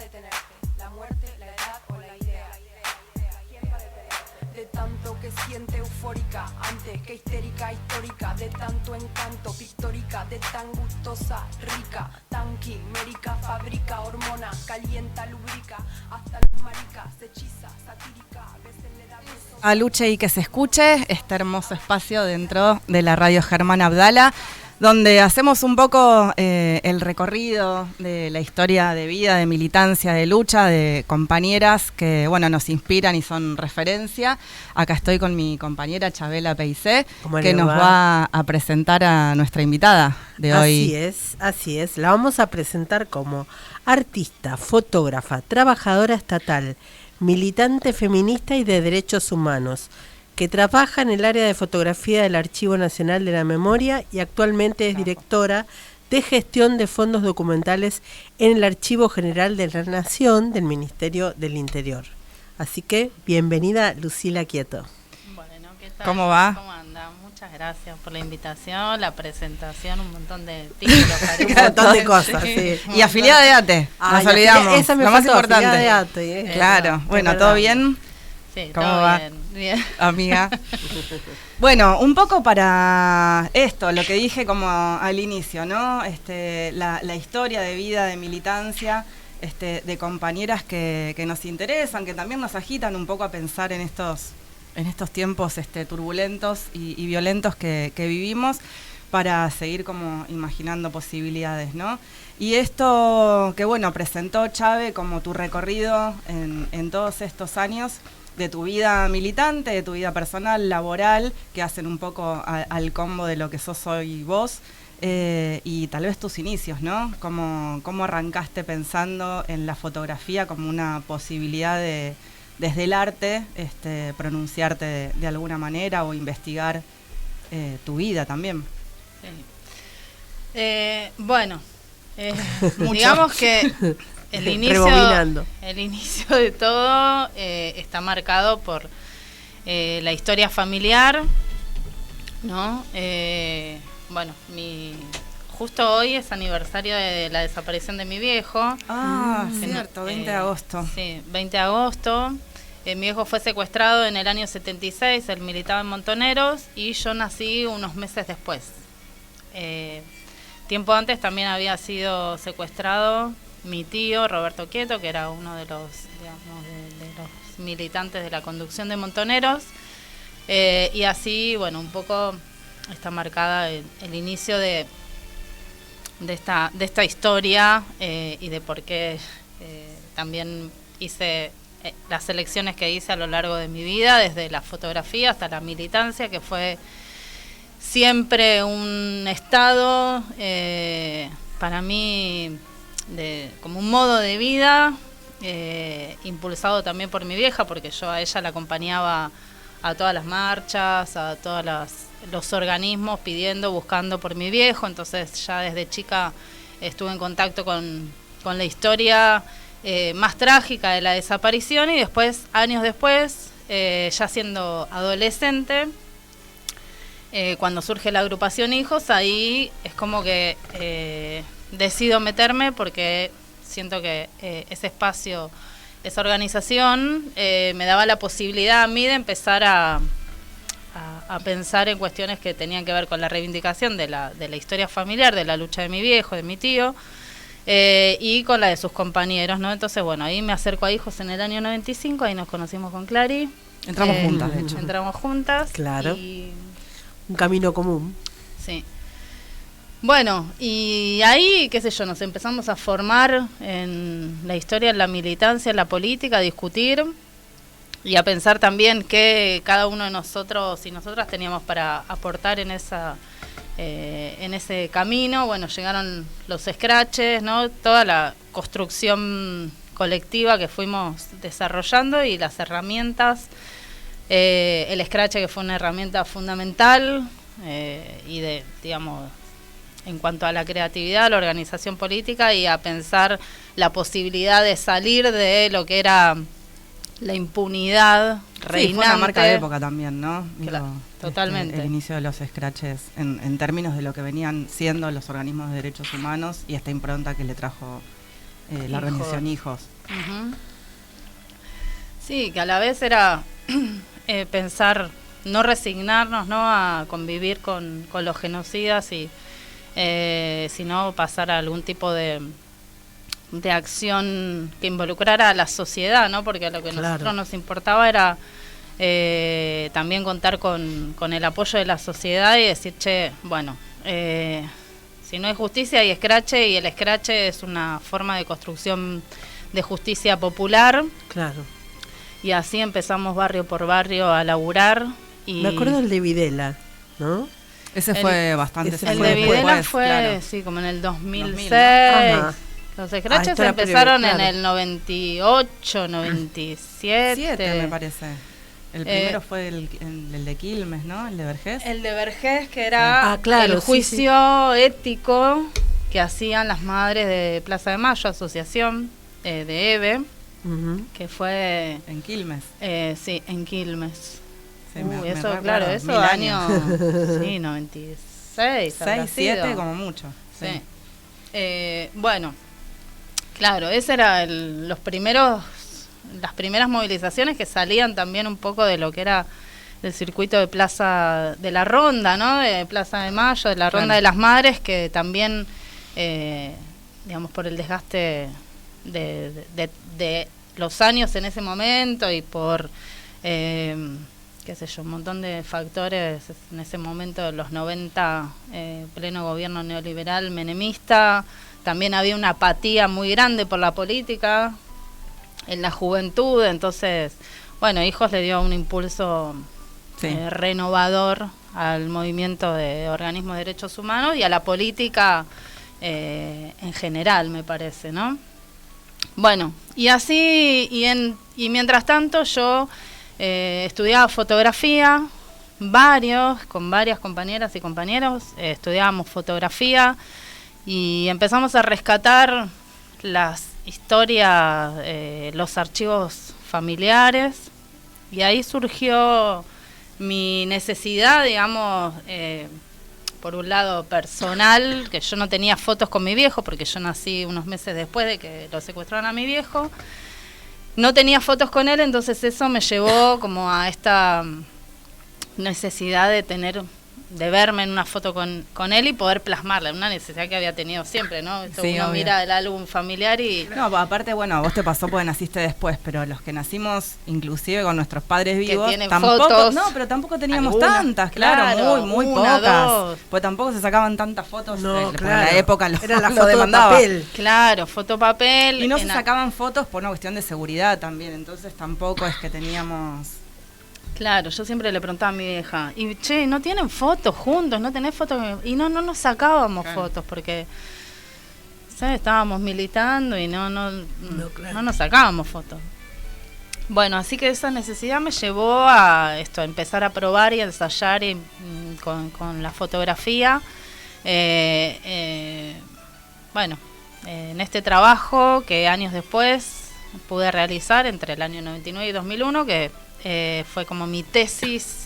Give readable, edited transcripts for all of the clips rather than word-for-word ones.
detenerte? ¿La muerte, la edad o la idea? ¿Quién va a detenerte? De tanto que siente eufórica, antes que histérica, histórica, de tanto encanto, pictórica, de tan gustosa, rica, tan quimérica, fabrica, hormona, calienta, lubrica, hasta los maricas, hechiza, satírica, a veces le da besos. A Luche y que se escuche este hermoso espacio dentro de la radio Germán Abdala, donde hacemos un poco el recorrido de la historia de vida, de militancia, de lucha, de compañeras que, bueno, nos inspiran y son referencia. Acá estoy con mi compañera Chabela Peicé, que nos va a presentar a nuestra invitada de hoy. Así es. La vamos a presentar como artista, fotógrafa, trabajadora estatal, militante feminista y de derechos humanos, que trabaja en el área de fotografía del Archivo Nacional de la Memoria y actualmente es directora de gestión de fondos documentales en el Archivo General de la Nación del Ministerio del Interior. Así que, bienvenida Lucila Quieto. Bueno, ¿qué tal? ¿Cómo va? ¿Cómo anda? Muchas gracias por la invitación, la presentación, un montón de títulos. Un montón de cosas, sí. Y afiliada de ATE, nos olvidamos. Esa me lo más faltó, importante. afiliada de ATE, Claro, bueno, ¿todo bien? Sí, ¿Cómo todo va? bien. Amiga. Bueno, un poco para esto, lo que dije como al inicio, ¿no? La historia de vida, de militancia, de compañeras que nos interesan, que también nos agitan un poco a pensar en estos tiempos turbulentos y violentos que vivimos, para seguir como imaginando posibilidades, ¿no? Y esto que, bueno, presentó Chave como tu recorrido en todos estos años de tu vida militante, de tu vida personal, laboral, que hacen un poco al combo de lo que sos hoy vos, y tal vez tus inicios, ¿no? ¿Cómo arrancaste pensando en la fotografía como una posibilidad de, desde el arte, pronunciarte de alguna manera o investigar tu vida también? Sí. Bueno, digamos que el inicio de todo está marcado por la historia familiar, ¿no? Bueno, justo hoy es aniversario de la desaparición de mi viejo. Ah, cierto, 20 de agosto. Sí, 20 de agosto. Mi viejo fue secuestrado en el año 76, él militaba en Montoneros y yo nací unos meses después. Tiempo antes también había sido secuestrado mi tío Roberto Quieto, que era uno de los, digamos, de los militantes de la conducción de Montoneros, y así, bueno, un poco está marcada el inicio de esta historia, y de por qué también hice las elecciones que hice a lo largo de mi vida, desde la fotografía hasta la militancia, que fue siempre un estado para mí como un modo de vida, impulsado también por mi vieja, porque yo a ella la acompañaba a todas las marchas, a todos los organismos buscando por mi viejo. Entonces ya desde chica estuve en contacto con la historia más trágica de la desaparición, y después, años después, ya siendo adolescente, cuando surge la agrupación Hijos, ahí es como que decido meterme, porque siento que ese espacio, esa organización, me daba la posibilidad a mí de empezar a pensar en cuestiones que tenían que ver con la reivindicación de la historia familiar, de la lucha de mi viejo, de mi tío, y con la de sus compañeros, ¿no? Entonces, bueno, ahí me acerco a Hijos en el año 95, ahí nos conocimos con Clary. Entramos juntas, de hecho. Entramos juntas. Claro. Y un camino común. sí. Bueno, y ahí, qué sé yo, nos empezamos a formar en la historia, en la militancia, en la política, a discutir y a pensar también qué cada uno de nosotros y nosotras teníamos para aportar en ese camino. Bueno, llegaron los scratches, ¿no? Toda la construcción colectiva que fuimos desarrollando y las herramientas. El scratch, que fue una herramienta fundamental, y digamos, en cuanto a la creatividad, la organización política y a pensar la posibilidad de salir de lo que era la impunidad reinante. Sí, fue una marca de época también, ¿no? Claro, totalmente. El inicio de los scratches en términos de lo que venían siendo los organismos de derechos humanos y esta impronta que le trajo la organización Hijos. Ujú. Sí, que a la vez era pensar, no resignarnos, ¿no?, a convivir con los genocidas y sino pasar a algún tipo de acción que involucrara a la sociedad, ¿no? Porque lo que a nosotros nos importaba era también contar con el apoyo de la sociedad y decir, che, bueno, si no hay justicia hay escrache, y el escrache es una forma de construcción de justicia popular. Claro. Y así empezamos barrio por barrio a laburar. Y me acuerdo el de Videla, ¿no? Ese fue bastante. El de Videla fue, claro, sí, como en el 2006. Ajá. Los escraches empezaron en el 98, 97. Me parece. El primero fue el de Quilmes, ¿no? El de Vergés. El de Vergés, que era el juicio ético que hacían las madres de Plaza de Mayo, asociación de EVE, que fue... En Quilmes. Sí, en Quilmes. Sí, eso, claro, eso año... sí, 96. 6, 7 como mucho. Sí. Bueno, claro, ese era las primeras movilizaciones que salían también un poco de lo que era el circuito de Plaza de la Ronda, ¿no? De Plaza de Mayo, de la Ronda de las Madres, que también, digamos, por el desgaste de los años en ese momento y por, qué sé yo, un montón de factores en ese momento de los 90, pleno gobierno neoliberal menemista, también había una apatía muy grande por la política en la juventud. Entonces, bueno, Hijos le dio un impulso renovador al movimiento de organismos de derechos humanos y a la política en general, me parece, ¿no? Bueno, y así, y mientras tanto yo estudiaba fotografía, con varias compañeras y compañeros, estudiábamos fotografía y empezamos a rescatar las historias, los archivos familiares, y ahí surgió mi necesidad, digamos, por un lado personal, que yo no tenía fotos con mi viejo, porque yo nací unos meses después de que lo secuestraron a mi viejo, no tenía fotos con él, entonces eso me llevó como a esta necesidad de verme en una foto con él y poder plasmarla, una necesidad que había tenido siempre, ¿no? Esto Sí, uno obvio. mira el álbum familiar y... No, aparte, bueno, a vos te pasó porque naciste después, pero los que nacimos inclusive con nuestros padres vivos, tienen tampoco, fotos. no, pero tampoco teníamos Algunas, tantas, claro, muy una, pocas. dos. Pues tampoco se sacaban tantas fotos, No, por claro. la época Era la lo foto de demandaba. papel. Claro, fotopapel. Y no se sacaban fotos por una cuestión de seguridad también, entonces tampoco es que teníamos... Claro, yo siempre le preguntaba a mi vieja, y che, ¿no tienen fotos juntos? ¿No tenés fotos? Y no nos sacábamos fotos porque, ¿sabes? Estábamos militando y no nos sacábamos fotos. Bueno, así que esa necesidad me llevó a empezar a probar y a ensayar con la fotografía. Bueno, en este trabajo que años después pude realizar entre el año 99 y 2001, que fue como mi tesis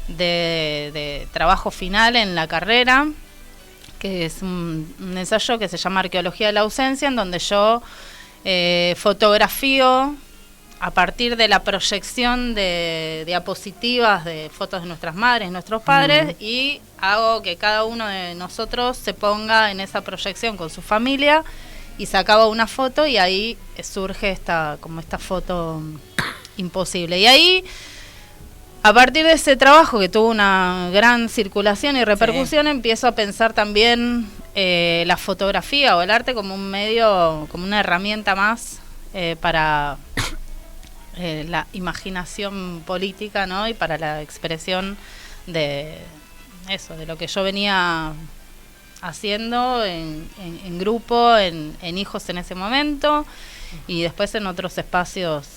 de trabajo final en la carrera, que es un ensayo que se llama Arqueología de la Ausencia, en donde yo fotografío a partir de la proyección de diapositivas de fotos de nuestras madres, nuestros padres, y hago que cada uno de nosotros se ponga en esa proyección con su familia y sacaba una foto, y ahí surge esta foto imposible. Y ahí, a partir de ese trabajo que tuvo una gran circulación y repercusión, empiezo a pensar también la fotografía o el arte como un medio, como una herramienta más para la imaginación política, ¿no? Y para la expresión de eso, de lo que yo venía haciendo en grupo, en Hijos en ese momento, y después en otros espacios,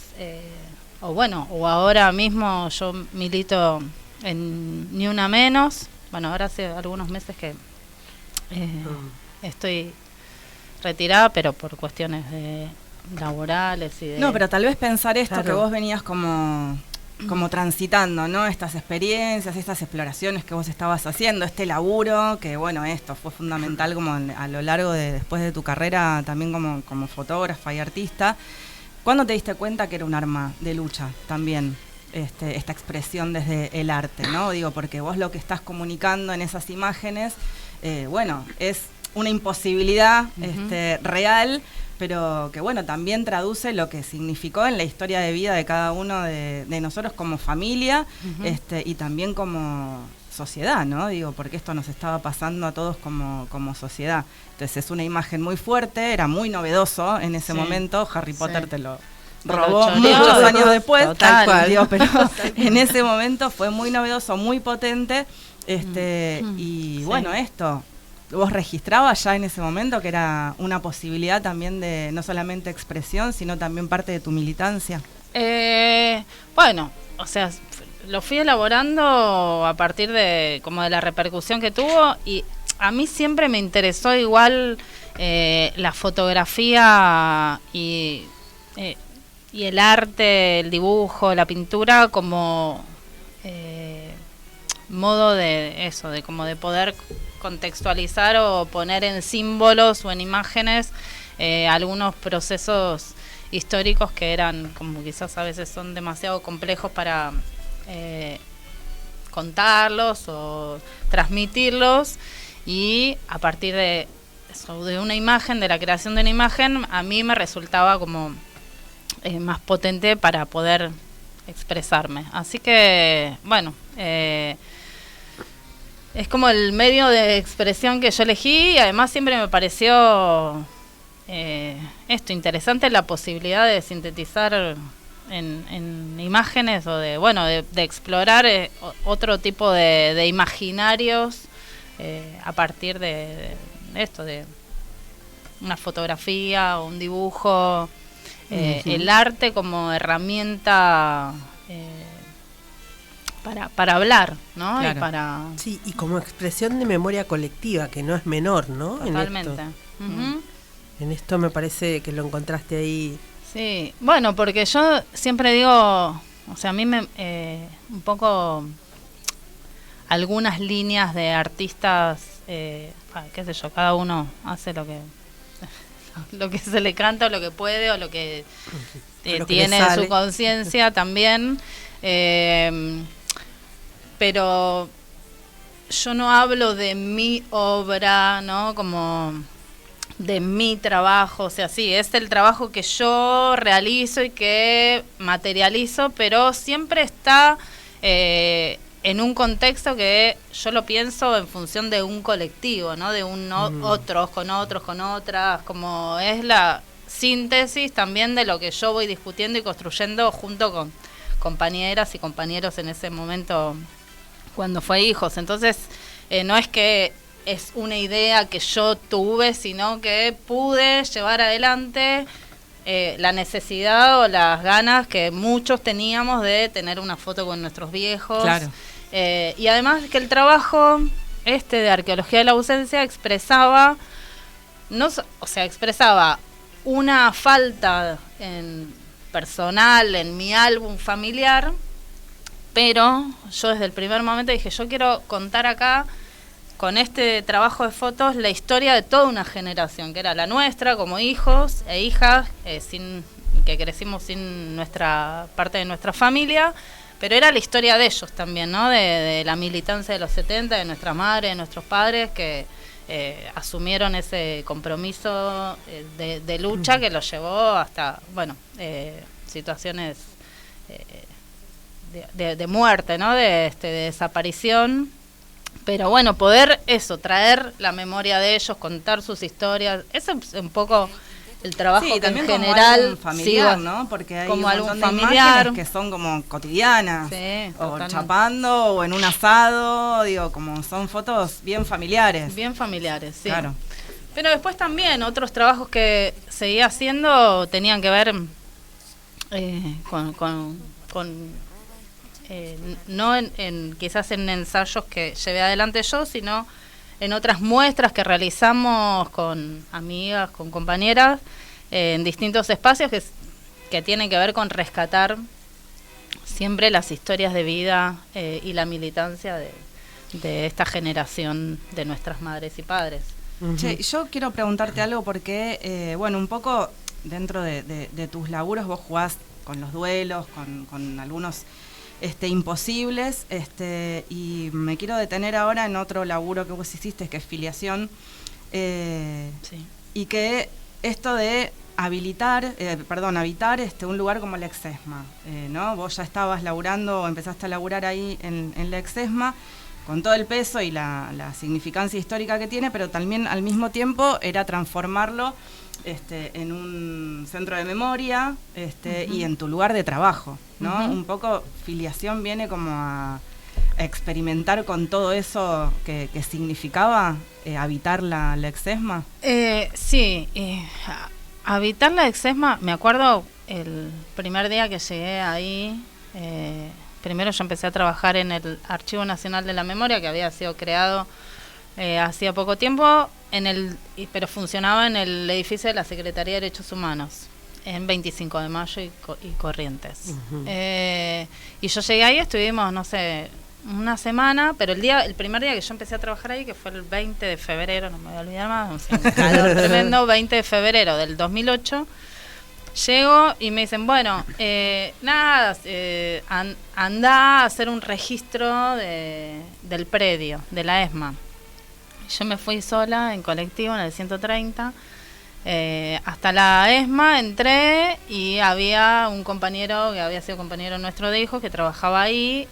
o ahora mismo yo milito en Ni Una Menos. Bueno, ahora hace algunos meses que estoy retirada, pero por cuestiones laborales y de... No, pero tal vez pensar esto, Claro. que vos venías como transitando, ¿no? Estas experiencias, estas exploraciones que vos estabas haciendo, este laburo, que bueno, esto fue fundamental como a lo largo de después de tu carrera también como fotógrafa y artista. ¿Cuándo te diste cuenta que era un arma de lucha también? Esta expresión desde el arte, ¿no? Digo, porque vos lo que estás comunicando en esas imágenes, bueno, es una imposibilidad real, pero que bueno, también traduce lo que significó en la historia de vida de cada uno de nosotros como familia, y también como sociedad, ¿no? Digo, porque esto nos estaba pasando a todos como sociedad. Entonces es una imagen muy fuerte, era muy novedoso en ese momento, Harry Potter te lo robó muchos años después, tal cual. Digo, pero en ese momento fue muy novedoso, muy potente, y bueno, esto, ¿vos registrabas ya en ese momento que era una posibilidad también de no solamente expresión, sino también parte de tu militancia? Bueno, o sea, lo fui elaborando a partir de como de la repercusión que tuvo, y a mí siempre me interesó igual la fotografía y el arte, el dibujo, la pintura como modo de eso, de como de poder contextualizar o poner en símbolos o en imágenes algunos procesos históricos que eran como quizás a veces son demasiado complejos para contarlos o transmitirlos, y a partir de eso, de una imagen, de la creación de una imagen, a mí me resultaba como más potente para poder expresarme. Así que, bueno, es como el medio de expresión que yo elegí, y además siempre me pareció interesante la posibilidad de sintetizar en imágenes o de explorar otro tipo de imaginarios a partir de esto, de una fotografía o un dibujo. El arte como herramienta para hablar, ¿no? Claro. Y para... Sí, y como expresión de memoria colectiva, que no es menor, ¿no? Totalmente. En esto me parece que lo encontraste ahí. Sí, bueno, porque yo siempre digo, o sea, a mí me un poco algunas líneas de artistas, qué sé yo, cada uno hace lo que se le canta, o lo que puede, o lo que tiene en su conciencia también, pero yo no hablo de mi obra, ¿no? Como de mi trabajo, o sea, sí, es el trabajo que yo realizo y que materializo, pero siempre está en un contexto que yo lo pienso en función de un colectivo, ¿no? De otros, con otras, como es la síntesis también de lo que yo voy discutiendo y construyendo junto con compañeras y compañeros en ese momento cuando fue Hijos. Entonces, no es que es una idea que yo tuve, sino que pude llevar adelante la necesidad o las ganas que muchos teníamos de tener una foto con nuestros viejos. Claro. Y además que el trabajo de Arqueología de la Ausencia expresaba una falta en personal en mi álbum familiar, pero yo desde el primer momento dije, yo quiero contar acá con este trabajo de fotos la historia de toda una generación, que era la nuestra como hijos e hijas, que crecimos sin nuestra parte de nuestra familia, pero era la historia de ellos también, ¿no? De la militancia de los 70, de nuestra madre, de nuestros padres, que asumieron ese compromiso de lucha que los llevó hasta, bueno, situaciones de muerte, ¿no? De desaparición. Pero bueno, poder traer la memoria de ellos, contar sus historias, eso es un poco el trabajo que en general como familiar, ¿no? Porque hay como un algún montón de familiar imágenes que son como cotidianas, sí, o totalmente. chapando, o en un asado, digo, como son fotos bien familiares. Bien familiares, sí. Claro. Pero después también otros trabajos que seguía haciendo tenían que ver no quizás en ensayos que llevé adelante yo, sino en otras muestras que realizamos con amigas, con compañeras, en distintos espacios que tienen que ver con rescatar siempre las historias de vida y la militancia de esta generación de nuestras madres y padres. Che, yo quiero preguntarte algo porque, bueno, un poco dentro de tus laburos vos jugás con los duelos, con algunos imposibles, y me quiero detener ahora en otro laburo que vos hiciste, que es filiación, Sí. y que esto de habitar un lugar como la Exesma, ¿no? Vos ya estabas laburando o empezaste a laburar ahí en la Exesma, con todo el peso y la significancia histórica que tiene, pero también al mismo tiempo era transformarlo en un centro de memoria y en tu lugar de trabajo, ¿no? Un poco filiación viene como a experimentar con todo eso que significaba habitar la Exesma. Sí, habitar la Exesma, me acuerdo el primer día que llegué ahí, primero yo empecé a trabajar en el Archivo Nacional de la Memoria, que había sido creado hacía poco tiempo, pero funcionaba en el edificio de la Secretaría de Derechos Humanos, en 25 de Mayo y Corrientes. Y yo llegué ahí, estuvimos, no sé, una semana, pero el primer día que yo empecé a trabajar ahí, que fue el 20 de febrero, no me voy a olvidar más, o sea, un calor tremendo, 20 de febrero del 2008, llego y me dicen, bueno, nada, andá a hacer un registro del predio, de la ESMA. Yo me fui sola en colectivo en el 130 hasta la ESMA, entré y había un compañero que había sido compañero nuestro de hijos que trabajaba ahí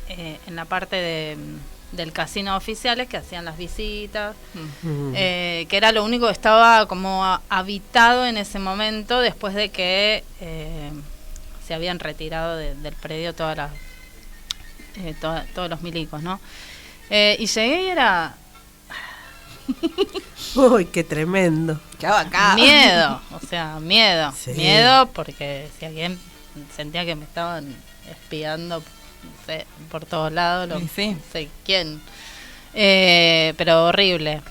en la parte del casino de oficiales, que hacían las visitas, que era lo único que estaba como habitado en ese momento, después de que se habían retirado del predio todos los milicos, ¿no? Y llegué y era... Uy, qué tremendo. Qué bacán. Miedo, o sea, miedo. Sí. Miedo porque si alguien sentía que me estaban espiando, no sé, por todos lados, Sí. no sé quién. Pero horrible.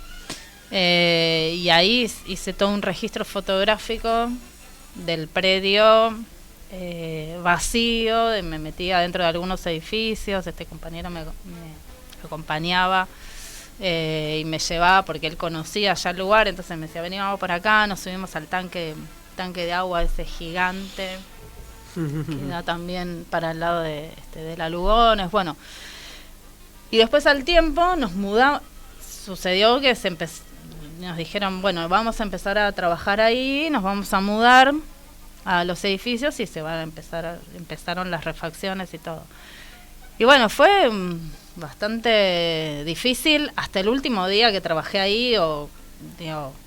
Y ahí hice todo un registro fotográfico del predio vacío, me metí adentro de algunos edificios, este compañero me acompañaba. Y me llevaba porque él conocía ya el lugar, entonces me decía, veníamos por acá, nos subimos al tanque de agua ese gigante que da también para el lado de la Lugones, bueno. Y después al tiempo nos mudamos, sucedió que nos dijeron, bueno, vamos a empezar a trabajar ahí, nos vamos a mudar a los edificios y empezaron las refacciones y todo. Y bueno, fue bastante difícil hasta el último día que trabajé ahí,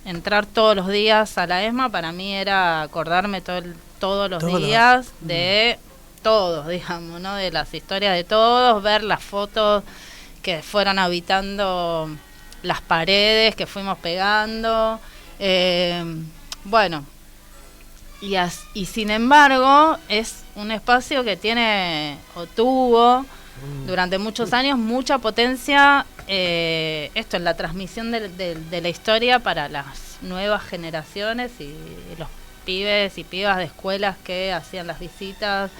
entrar todos los días a la ESMA, para mí era acordarme todos los días de todos, digamos, ¿no? De las historias de todos, ver las fotos que fueron habitando las paredes que fuimos pegando, bueno, y sin embargo es un espacio que tiene o tuvo durante muchos años mucha potencia, esto en la transmisión de la historia para las nuevas generaciones y los pibes y pibas de escuelas que hacían las visitas,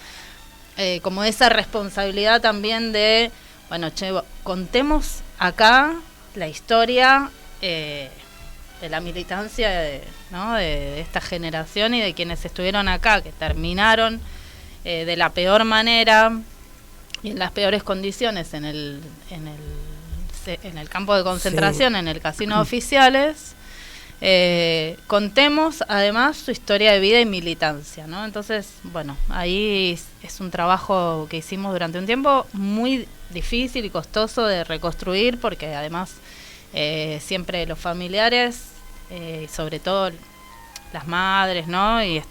como esa responsabilidad también de, bueno, contemos acá la historia de la militancia ¿no? de esta generación y de quienes estuvieron acá, que terminaron de la peor manera y en las peores condiciones en el campo de concentración, sí, en el casino de oficiales. Contemos además su historia de vida y militancia, ¿no? Entonces, bueno, ahí es un trabajo que hicimos durante un tiempo muy difícil y costoso de reconstruir, porque además siempre los familiares, sobre todo las madres, ¿no? Y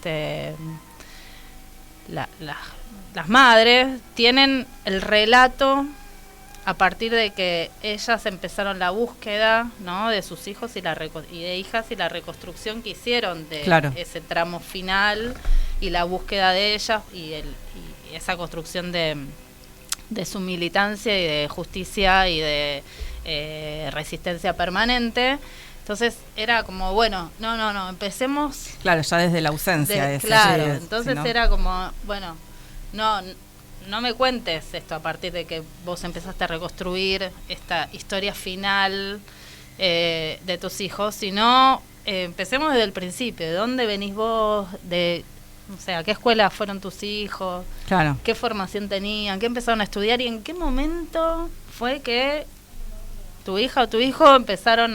las madres tienen el relato a partir de que ellas empezaron la búsqueda, ¿no? De sus hijos y de hijas, y la reconstrucción que hicieron de ese tramo final y la búsqueda de ellas y esa construcción de su militancia y de justicia y de resistencia permanente. Entonces era como, bueno, no, empecemos... Claro, ya desde la ausencia. Claro, entonces era como, bueno, no me cuentes esto a partir de que vos empezaste a reconstruir esta historia final de tus hijos, sino empecemos desde el principio. ¿De dónde venís vos? O sea, ¿qué escuela fueron tus hijos? Claro. ¿Qué formación tenían? ¿Qué empezaron a estudiar? ¿Y en qué momento fue que tu hija o tu hijo empezaron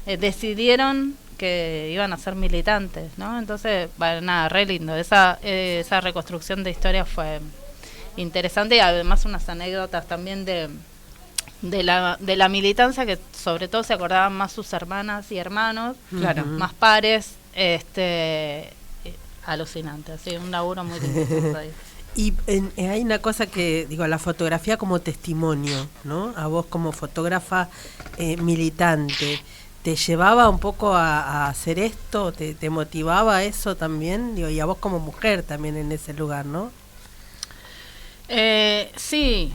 decidieron que iban a ser militantes, ¿no? Entonces, bueno, nada, re lindo. Esa reconstrucción de historia fue interesante, y además unas anécdotas también de la militancia, que sobre todo se acordaban más sus hermanas y hermanos, Claro. más pares, alucinante, así, un laburo muy lindo. Y hay una cosa que, digo, la fotografía como testimonio, ¿no? A vos como fotógrafa militante, ¿te llevaba un poco a hacer esto? ¿Te motivaba eso también? Digo, y a vos como mujer también en ese lugar, ¿no? Sí.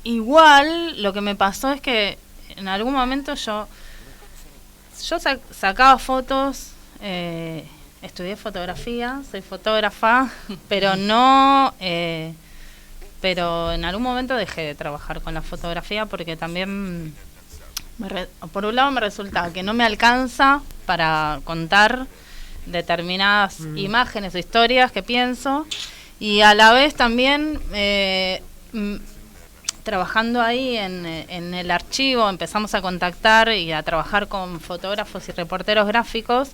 Igual lo que me pasó es que en algún momento yo sacaba fotos, estudié fotografía, soy fotógrafa, pero pero en algún momento dejé de trabajar con la fotografía porque también por un lado me resulta que no me alcanza para contar determinadas imágenes o historias que pienso, y a la vez también trabajando ahí en el archivo empezamos a contactar y a trabajar con fotógrafos y reporteros gráficos,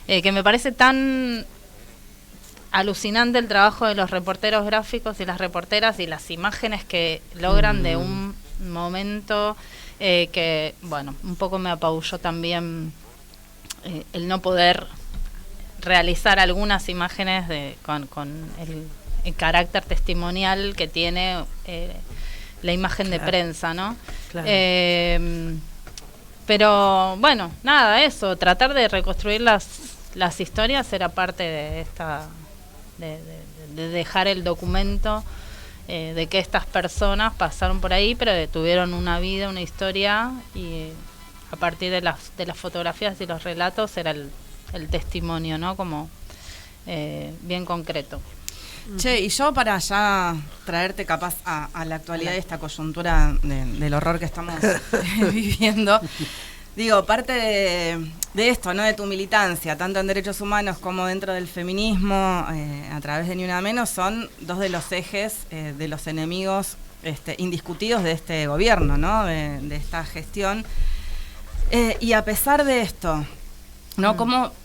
que me parece tan alucinante el trabajo de los reporteros gráficos y las reporteras y las imágenes que logran de un momento que, bueno, un poco me apabulló también el no poder realizar algunas imágenes con el carácter testimonial que tiene la imagen de prensa, ¿no? Claro. Pero bueno, nada, eso, tratar de reconstruir las historias era parte de esta de dejar el documento de que estas personas pasaron por ahí, pero tuvieron una vida, una historia, y a partir de las fotografías y los relatos era el testimonio, ¿no? Como bien concreto. Che, y yo para ya traerte capaz a la actualidad de esta coyuntura del horror que estamos viviendo, digo, parte de esto, ¿no? De tu militancia, tanto en derechos humanos como dentro del feminismo, a través de Ni Una Menos, son dos de los ejes de los enemigos indiscutidos de este gobierno, ¿no? De esta gestión. Y a pesar de esto, ¿no?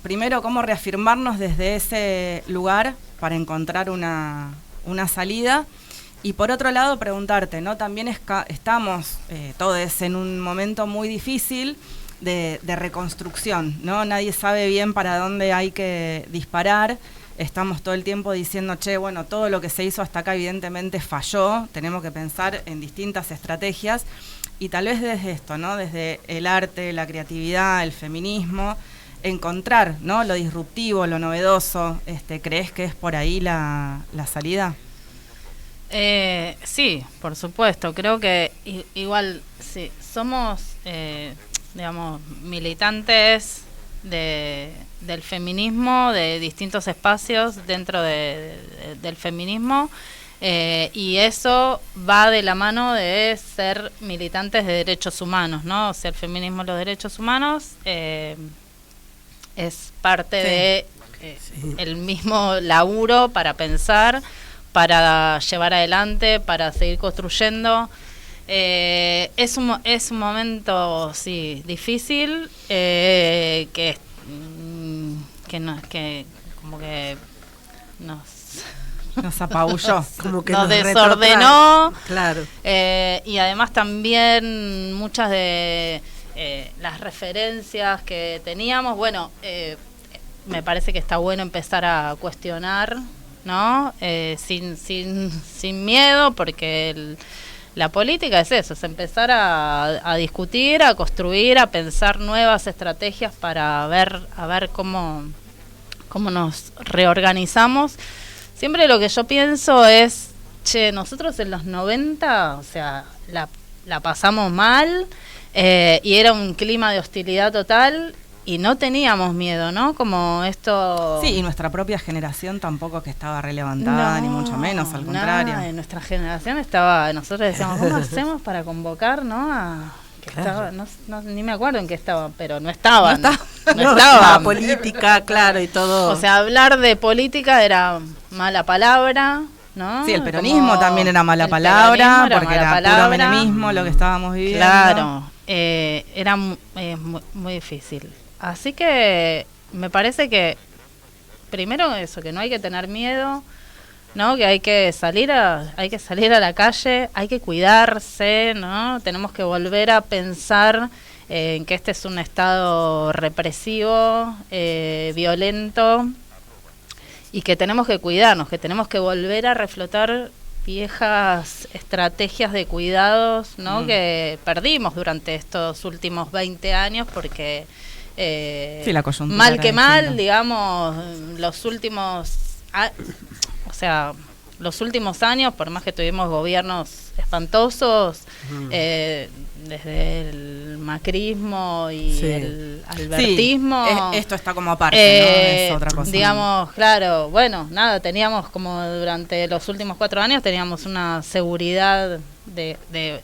Primero, cómo reafirmarnos desde ese lugar para encontrar una salida, y por otro lado preguntarte, ¿no? También estamos todos en un momento muy difícil de reconstrucción, ¿no? Nadie sabe bien para dónde hay que disparar. Estamos todo el tiempo diciendo, che, bueno, todo lo que se hizo hasta acá evidentemente falló, tenemos que pensar en distintas estrategias, y tal vez desde esto, ¿no? Desde el arte, la creatividad, el feminismo, encontrar, ¿no? Lo disruptivo, lo novedoso. ¿Crees que es por ahí la salida? Sí, por supuesto. Creo que igual, sí, somos, digamos, militantes del feminismo, de distintos espacios dentro del feminismo, y eso va de la mano de ser militantes de derechos humanos, ¿no? O sea, el feminismo y los derechos humanos es parte de el mismo laburo para pensar, para llevar adelante, para seguir construyendo. Es un momento, sí, difícil, que como que nos apabulló, como que nos desordenó. Claro. Y además también muchas de las referencias que teníamos, bueno, me parece que está bueno empezar a cuestionar, ¿no? Sin miedo, porque la política es eso, es empezar a discutir, a construir, a pensar nuevas estrategias para ver cómo nos reorganizamos. Siempre lo que yo pienso es, che, nosotros en los 90, o sea, la pasamos mal, y era un clima de hostilidad total, y no teníamos miedo, ¿no? Como esto... Sí, y nuestra propia generación tampoco que estaba relevantada, ni mucho menos, al contrario. Nuestra generación estaba... Nosotros decíamos, ¿cómo hacemos para convocar, ¿no? que Claro. estaba, ni me acuerdo en qué estaban, pero no estaban. No No, estaban. la política, claro, y todo. O sea, hablar de política era mala palabra, ¿no? Sí, el peronismo Como también era mala el palabra, peronismo porque mala era puro palabra. menemismo lo que estábamos viviendo. Claro, era muy difícil. Así que me parece que, primero eso, que no hay que tener miedo, ¿no? Que hay que salir a la calle, hay que cuidarse, ¿no? Tenemos que volver a pensar en que este es un estado represivo, violento, y que tenemos que cuidarnos, que tenemos que volver a reflotar viejas estrategias de cuidados, ¿no? Que perdimos durante estos últimos 20 años porque Sí, la coyuntura mal era que mal, distinta. digamos, los últimos los últimos años, por más que tuvimos gobiernos espantosos, desde el macrismo y Sí. el albertismo. Sí, esto está como aparte, ¿no? Es otra cosa. Digamos, claro, bueno, nada, teníamos como durante los últimos 4 años teníamos una seguridad de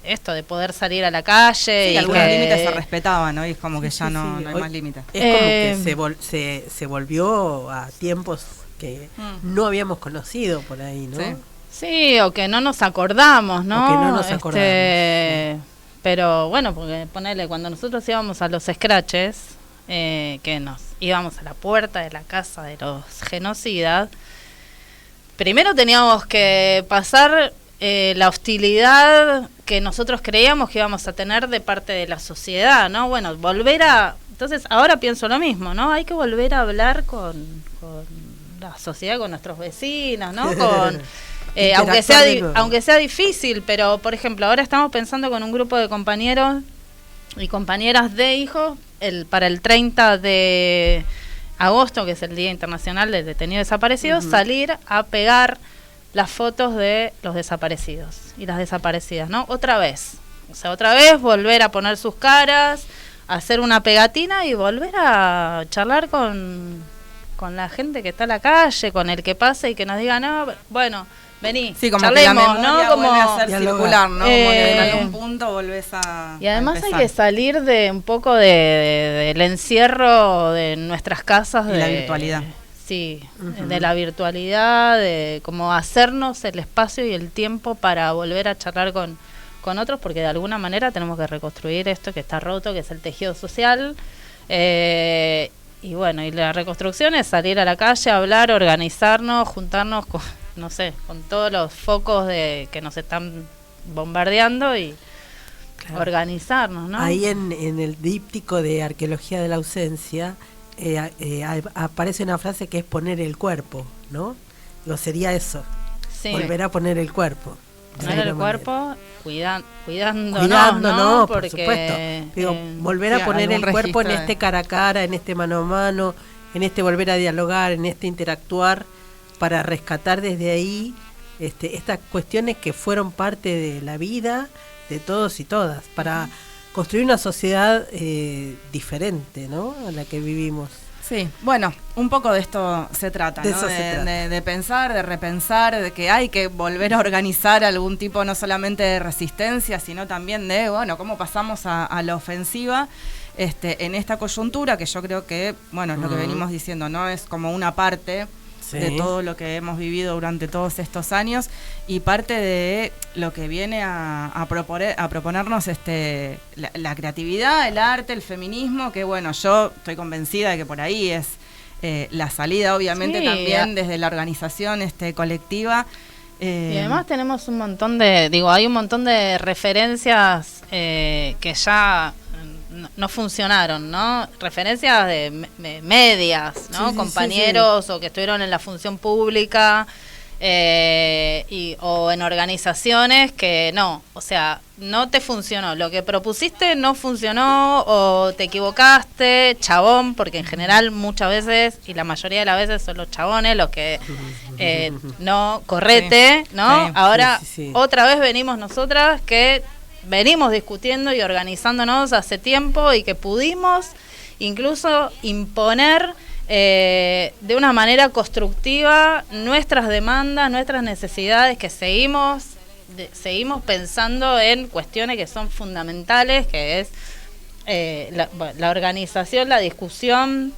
esto, de poder salir a la calle. Sí, y algunos que- límites se respetaban, ¿no? Y es como que ya Sí, no hay hoy- más límites. Es como que se volvió a tiempos que no habíamos conocido por ahí, ¿no? Sí. Sí, o que no nos acordamos, ¿no? O que no nos acordamos, Pero bueno, porque ponele, cuando nosotros íbamos a los scratches, que nos íbamos a la puerta de la casa de los genocidas, primero teníamos que pasar la hostilidad que nosotros creíamos que íbamos a tener de parte de la sociedad, ¿no? Bueno, volver a... Entonces, ahora pienso lo mismo, ¿no? Hay que volver a hablar con la sociedad, con nuestros vecinos, ¿no? Con... Interactuar de nuevo. aunque sea difícil, pero por ejemplo, ahora estamos pensando con un grupo de compañeros y compañeras de hijos para el 30 de agosto, que es el Día Internacional del Detenido Desaparecido, salir a pegar las fotos de los desaparecidos y las desaparecidas, ¿no? Otra vez. O sea, otra vez volver a poner sus caras, hacer una pegatina y volver a charlar con la gente que está en la calle, con el que pase y que nos diga, no, bueno, vení, Sí, como charlemos, que la memoria ¿no? vuelve a ser dialogar. circular, ¿no? Como que en Eh, algún punto volvés a Y además hay empezar. que salir de un poco del encierro de nuestras casas. Y la virtualidad. Sí, de la virtualidad, de como hacernos el espacio y el tiempo para volver a charlar con otros, porque de alguna manera tenemos que reconstruir esto que está roto, que es el tejido social. Y bueno, y la reconstrucción es salir a la calle, hablar, organizarnos, juntarnos con, no sé, con todos los focos que nos están bombardeando y Claro. organizarnos, ¿no? Ahí en el díptico de Arqueología de la Ausencia aparece una frase que es poner el cuerpo, ¿no? Digo, sería eso, Sí. volver a poner el cuerpo. de Poner el alguna manera. cuerpo, cuidándonos, Cuidándonos, ¿no? por Porque, supuesto. Digo, volver sí, a poner el algún cuerpo en registro este cara a cara, en este mano a mano, en este volver a dialogar, en este interactuar, para rescatar desde ahí estas cuestiones que fueron parte de la vida de todos y todas, para construir una sociedad diferente, ¿no? A la que vivimos. Sí, bueno, un poco de esto se trata, De ¿no? eso se trata. De pensar, de repensar, de que hay que volver a organizar algún tipo no solamente de resistencia, sino también de, bueno, cómo pasamos a la ofensiva en esta coyuntura, que yo creo que, bueno, es lo que venimos diciendo, ¿no? Es como una parte Sí. de todo lo que hemos vivido durante todos estos años y parte de lo que viene a proponernos la creatividad, el arte, el feminismo, que bueno, yo estoy convencida de que por ahí es la salida, obviamente, Sí, también desde la organización colectiva. Y además tenemos un montón hay un montón de referencias que ya no funcionaron, ¿no? Referencias de medias, ¿no? Sí, sí, Compañeros o que estuvieron en la función pública o en organizaciones que no, o sea, no te funcionó. Lo que propusiste no funcionó o te equivocaste, chabón, porque en general muchas veces y la mayoría de las veces son los chabones los que no, correte, Sí, ¿no? sí, Ahora sí, sí. otra vez venimos nosotras que venimos discutiendo y organizándonos hace tiempo y que pudimos incluso imponer de una manera constructiva nuestras demandas, nuestras necesidades, que seguimos seguimos pensando en cuestiones que son fundamentales, que es la organización, la discusión,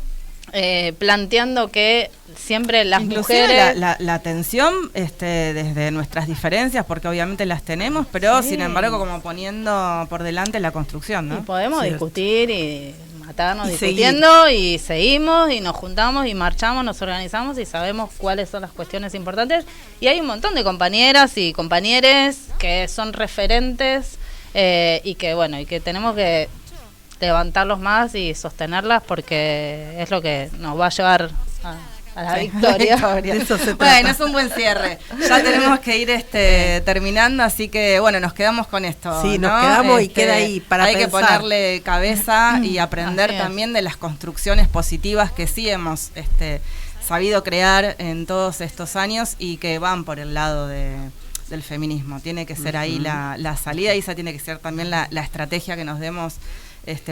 planteando que siempre las inclusive mujeres... la atención desde nuestras diferencias, porque obviamente las tenemos, pero Sí. sin embargo como poniendo por delante la construcción, ¿no? Y podemos Cierto. discutir y matarnos Y discutiendo y seguimos y nos juntamos y marchamos, nos organizamos y sabemos cuáles son las cuestiones importantes. Y hay un montón de compañeras y compañeros que son referentes y que bueno, y que tenemos que levantarlos más y sostenerlas porque es lo que nos va a llevar a la Sí, victoria. De eso se trata. Bueno, es un buen cierre. Ya tenemos que ir terminando, así que bueno, nos quedamos con esto. Sí, ¿no? nos quedamos y queda ahí para hay pensar. que ponerle cabeza y aprender Así es. también de las construcciones positivas que sí hemos sabido crear en todos estos años y que van por el lado del feminismo. Tiene que ser ahí la salida y esa tiene que ser también la estrategia que nos demos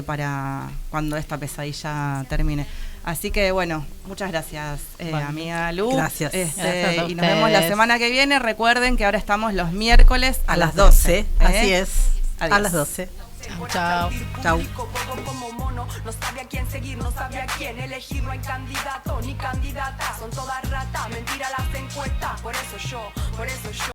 para cuando esta pesadilla termine. Así que bueno, muchas gracias, Bueno, amiga Lu. gracias. Gracias a Y nos vemos la ustedes. semana que viene. Recuerden que ahora estamos los miércoles A las 12, así es. Adiós. A las 12. Chao. Chau. Bobo como mono, no sabe a quién seguir, no sabe a quién elegir, no hay candidato ni candidata, son todas ratas, mentira las encuestas, por eso yo